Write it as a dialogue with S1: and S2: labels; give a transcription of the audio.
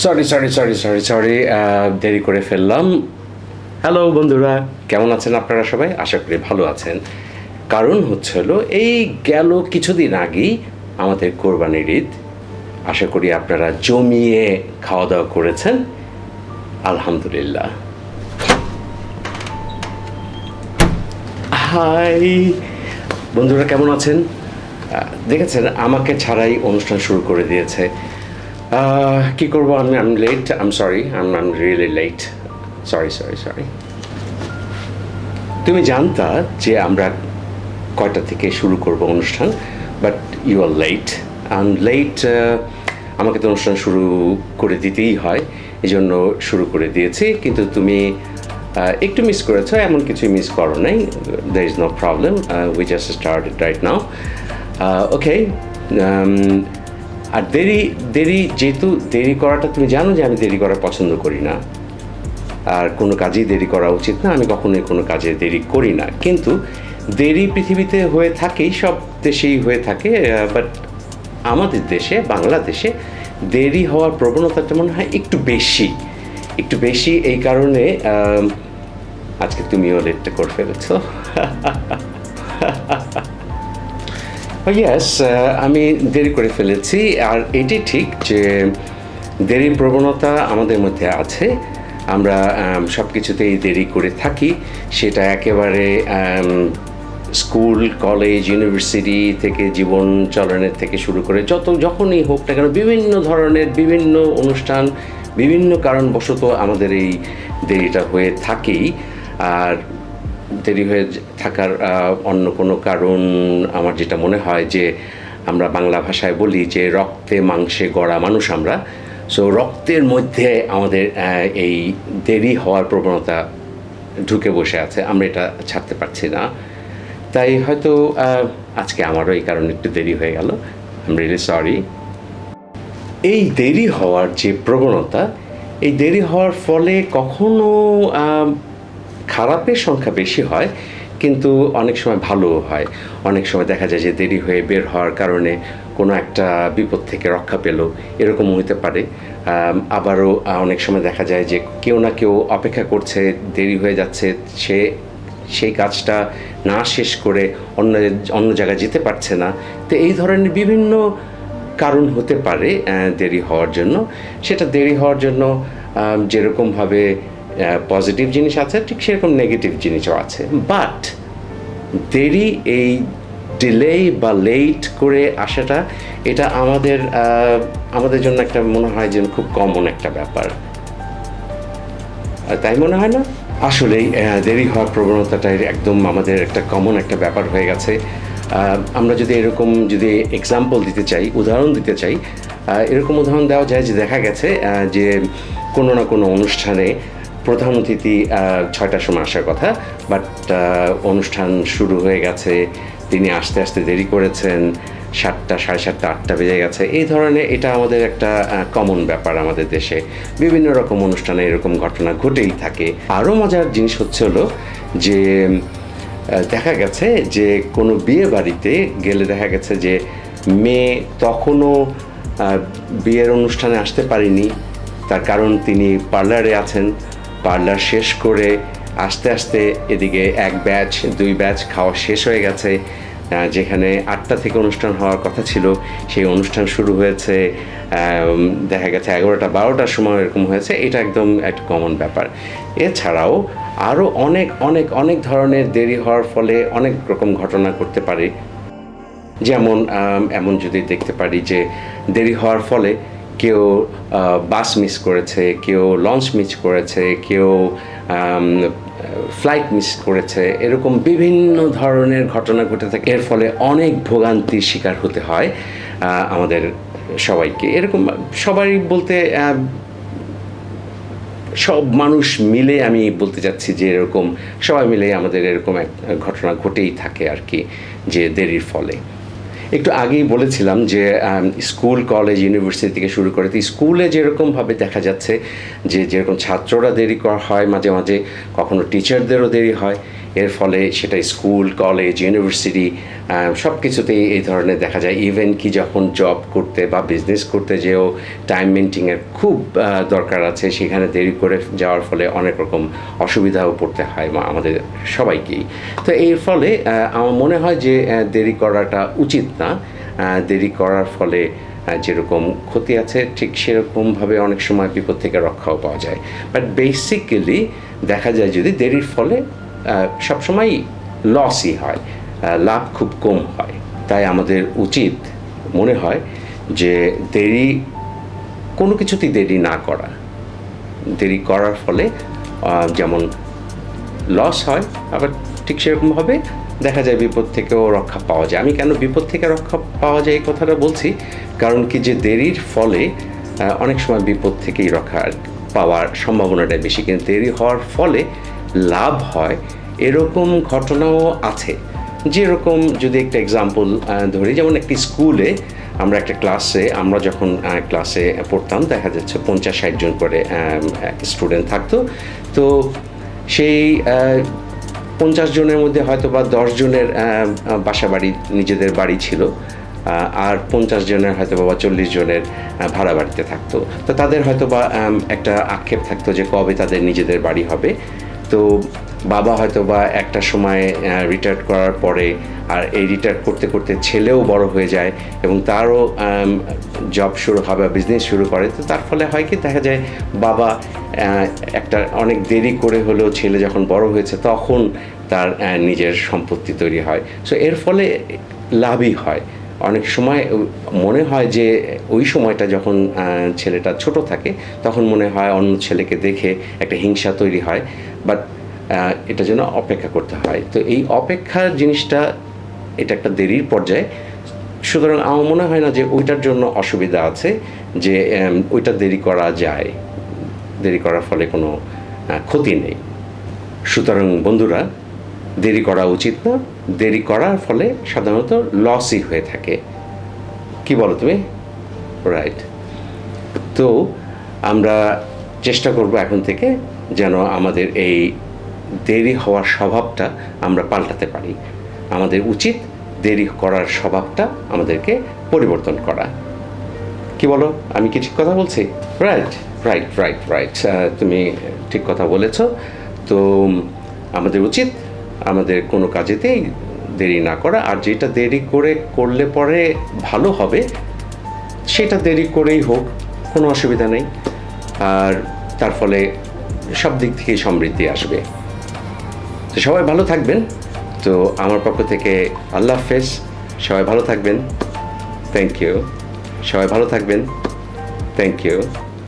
S1: Sorry, দেরি করে ফেললাম। হ্যালো বন্ধুরা, কেমন আছেন আপনারা সবাই? আশা করি ভালো আছেন। কারণ হচ্ছে হলো এই গেল কিছুদিন আগেই আমাদের কোরবানির ঈদ। আশা করি আপনারা জমিয়ে খাওয়া দাওয়া করেছেন। আলহামদুলিল্লাহ। হাই বন্ধুরা, কেমন আছেন? দেখেছেন আমাকে ছাড়াই অনুষ্ঠান শুরু করে দিয়েছে। কি করবো, আমি late, I am really late. Sorry. তুমি জানতা যে আমরা কয়টা থেকে শুরু করব অনুষ্ঠান, বাট ইউ আর লেট। আমাকে তো অনুষ্ঠান শুরু করে দিতেই হয়, এই জন্য শুরু করে দিয়েছি। কিন্তু তুমি একটু মিস করেছো, এমন কিছুই মিস করো নাই। There is no problem, we just started right now. Okay. আর যেহেতু দেরি করাটা, তুমি জানো যে আমি দেরি করা পছন্দ করি না, আর কোনো কাজেই দেরি করা উচিত না। আমি কখনোই কোনো কাজে দেরি করি না, কিন্তু দেরি পৃথিবীতে হয়ে থাকেই, সব দেশেই হয়ে থাকে। বাট আমাদের দেশে, বাংলাদেশে দেরি হওয়ার প্রবণতাটা মনে হয় একটু বেশি। এই কারণে আজকে তুমিও লেটটা করে ফেলেছো। ইয়েস, আমি দেরি করে ফেলেছি। আর এটি ঠিক যে দেরির প্রবণতা আমাদের মধ্যে আছে। আমরা সব কিছুতেই দেরি করে থাকি। সেটা একেবারে স্কুল, কলেজ, ইউনিভার্সিটি থেকে, জীবন চলনের থেকে শুরু করে যখনই হোক না কেন, বিভিন্ন ধরনের বিভিন্ন অনুষ্ঠান, বিভিন্ন কারণবশত আমাদের এই দেরিটা হয়ে থাকেই। আর দেরি হয়ে থাকার অন্য কোনো কারণ আমার যেটা মনে হয় যে, আমরা বাংলা ভাষায় বলি যে রক্তে মাংসে গড়া মানুষ আমরা। সো রক্তের মধ্যে আমাদের এই দেরি হওয়ার প্রবণতা ঢুকে বসে আছে, আমরা এটা ছাড়তে পারছি না। তাই হয়তো আজকে আমারও এই কারণে একটু দেরি হয়ে গেল। I am really sorry. এই দেরি হওয়ার যে প্রবণতা, এই দেরি হওয়ার ফলে কখনো খারাপের সংখ্যা বেশি হয়, কিন্তু অনেক সময় ভালোও হয়। অনেক সময় দেখা যায় যে দেরি হয়ে বের হওয়ার কারণে কোনো একটা বিপদ থেকে রক্ষা পেল, এরকম হতে পারে। আবারও অনেক সময় দেখা যায় যে কেউ না কেউ অপেক্ষা করছে, দেরি হয়ে যাচ্ছে, সেই কাজটা না শেষ করে অন্য জায়গায় যেতে পারছে না। তো এই ধরনের বিভিন্ন কারণ হতে পারে দেরি হওয়ার জন্য। সেটা দেরি হওয়ার জন্য যেরকমভাবে পজিটিভ জিনিস আছে, ঠিক সেরকম নেগেটিভ জিনিসও আছে। বাট দেরি, এই ডিলে বা লেট করে আসাটা, এটা আমাদের জন্য একটা মনে হয় যেন খুব কমন একটা ব্যাপার। তাই মনে হয় না? আসলেই দেরি হওয়ার প্রবণতাটা একদম আমাদের একটা কমন একটা ব্যাপার হয়ে গেছে। আমরা যদি এক্সাম্পল দিতে চাই, উদাহরণ দিতে চাই, এরকম উদাহরণ দেওয়া যায় যে দেখা গেছে যে কোনো না কোনো অনুষ্ঠানে প্রধান অতিথি 6টার সময় আসার কথা, বাট অনুষ্ঠান শুরু হয়ে গেছে, তিনি আসতে দেরি করেছেন, 7টা, 7:30, 8টা বেজে গেছে। এই ধরনের, এটা আমাদের একটা কমন ব্যাপার আমাদের দেশে। বিভিন্ন রকম অনুষ্ঠানে এরকম ঘটনা ঘটেই থাকে। আরও মজার জিনিস হচ্ছে হলো যে দেখা গেছে যে কোনো বিয়ে বাড়িতে গেলে দেখা গেছে যে মেয়ে তখনও বিয়ের অনুষ্ঠানে আসতে পারেনি। তার কারণ তিনি পার্লারে আছেন। পার্লার শেষ করে আস্তে এদিকে 1 ব্যাচ 2 ব্যাচ খাওয়া শেষ হয়ে গেছে। যেখানে 8টা থেকে অনুষ্ঠান হওয়ার কথা ছিল, সেই অনুষ্ঠান শুরু হয়েছে দেখা গেছে 11টা 12টার সময় এরকম হয়েছে। এটা একদম একটা কমন ব্যাপার। এছাড়াও আরও অনেক ধরনের দেরি হওয়ার ফলে অনেক রকম ঘটনা ঘটতে পারে। যেমন এমন যদি দেখতে পারি যে দেরি হওয়ার ফলে কেউ বাস মিস করেছে, কেউ লঞ্চ মিস করেছে, কেউ ফ্লাইট মিস করেছে, এরকম বিভিন্ন ধরনের ঘটনা ঘটে থাকে। এর ফলে অনেক ভোগান্তির শিকার হতে হয় আমাদের সবাইকে। এরকম সবাই বলতে সব মানুষ মিলে আমি বলতে চাচ্ছি যে এরকম সবাই মিলে আমাদের এরকম এক ঘটনা ঘটেই থাকে আর কি, যে দেরির ফলে। একটু আগেই বলেছিলাম যে স্কুল, কলেজ, ইউনিভার্সিটি থেকে শুরু করে, তো স্কুলে যেরকমভাবে দেখা যাচ্ছে যে যেরকম ছাত্ররা দেরি করা হয়, মাঝে কখনো টিচারদেরও দেরি হয়। এর ফলে সেটা স্কুল, কলেজ, ইউনিভার্সিটি সব কিছুতেই এই ধরনের দেখা যায়। ইভেন কি যখন জব করতে বা বিজনেস করতে যেও টাইম মেনটেনের খুব দরকার আছে, সেখানে দেরি করে যাওয়ার ফলে অনেক রকম অসুবিধাও পড়তে হয় আমাদের সবাইকেই। তো এর ফলে আমার মনে হয় যে দেরি করাটা উচিত না। দেরি করার ফলে যেরকম ক্ষতি আছে ঠিক সেরকমভাবে অনেক সময় বিপদ থেকে রক্ষাও পাওয়া যায়। বাট বেসিক্যালি দেখা যায় যদি দেরির ফলে সবসময় লসই হয়, লাভ খুব কম হয়। তাই আমাদের উচিত মনে হয় যে কোনো কিছুতেই দেরি না করা। দেরি করার ফলে যেমন লস হয়, আবার ঠিক সেরকমভাবে দেখা যায় বিপদ থেকেও রক্ষা পাওয়া যায়। আমি কেন বিপদ থেকে রক্ষা পাওয়া যায় এই কথাটা বলছি, কারণ কি যে দেরির ফলে অনেক সময় বিপদ থেকেই রক্ষা পাওয়ার সম্ভাবনাটা বেশি, কিন্তু দেরি হওয়ার ফলে লাভ হয় এরকম ঘটনাও আছে। যেরকম যদি একটা এক্সাম্পল ধরি, যেমন একটি স্কুলে আমরা একটা আমরা যখন ক্লাসে পড়তাম দেখা যাচ্ছে 50-60 জন করে স্টুডেন্ট থাকতো। তো সেই 50 জনের মধ্যে হয়তো বা 10 জনের বাসা বাড়ি, নিজেদের বাড়ি ছিল, আর 50 জনের হয়তো বা 40 জনের ভাড়া বাড়িতে থাকতো। তো তাদের হয়তো বা একটা আক্ষেপ থাকতো যে কবে তাদের নিজেদের বাড়ি হবে। তো বাবা হয়তো বা একটা সময় রিটায়ার করার পরে, আর এই রিটায়ার করতে করতে ছেলেও বড় হয়ে যায় এবং তারও জব শুরু হবে, বিজনেস শুরু করে। তো তার ফলে হয় কি দেখা যায় বাবা একটা অনেক দেরি করে হলেও ছেলে যখন বড় হয়েছে তখন তার নিজের সম্পত্তি তৈরি হয়। সো এর ফলে লাভই হয়। অনেক সময় মনে হয় যে ওই সময়টা যখন ছেলেটা ছোট থাকে তখন মনে হয় অন্য ছেলেকে দেখে একটা হিংসা তৈরি হয়, বাট এটার জন্য অপেক্ষা করতে হয়। তো এই অপেক্ষার জিনিসটা এটা একটা দেরির পর্যায়ে। সুতরাং আমার মনে হয় না যে ওইটার জন্য অসুবিধা আছে, যে ওইটা দেরি করা যায়, দেরি করার ফলে কোনো ক্ষতি নেই। সুতরাং বন্ধুরা, দেরি করা উচিত না। দেরি করার ফলে সাধারণত লসই হয়ে থাকে। কি বলো তুমি? রাইট। তো আমরা চেষ্টা করব এখন থেকে যেন আমাদের এই দেরি হওয়ার স্বভাবটা আমরা পাল্টাতে পারি। আমাদের উচিত দেরি করার স্বভাবটা আমাদেরকে পরিবর্তন করা। কি বলো? আমি কি ঠিক কথা বলছি? রাইট রাইট রাইট রাইট তুমি ঠিক কথা বলেছ। তো আমাদের উচিত আমাদের কোনো কাজেতেই দেরি না করা, আর যেটা দেরি করলে পরে ভালো হবে সেটা দেরি করেই হোক, কোনো অসুবিধা নেই। আর তার ফলে সব দিক থেকেই সমৃদ্ধি আসবে। তো সবাই ভালো থাকবেন। তো আমার পক্ষ থেকে আল্লাহ হাফেজ। সবাই ভালো থাকবেন। Thank you. সবাই ভালো থাকবেন। Thank you.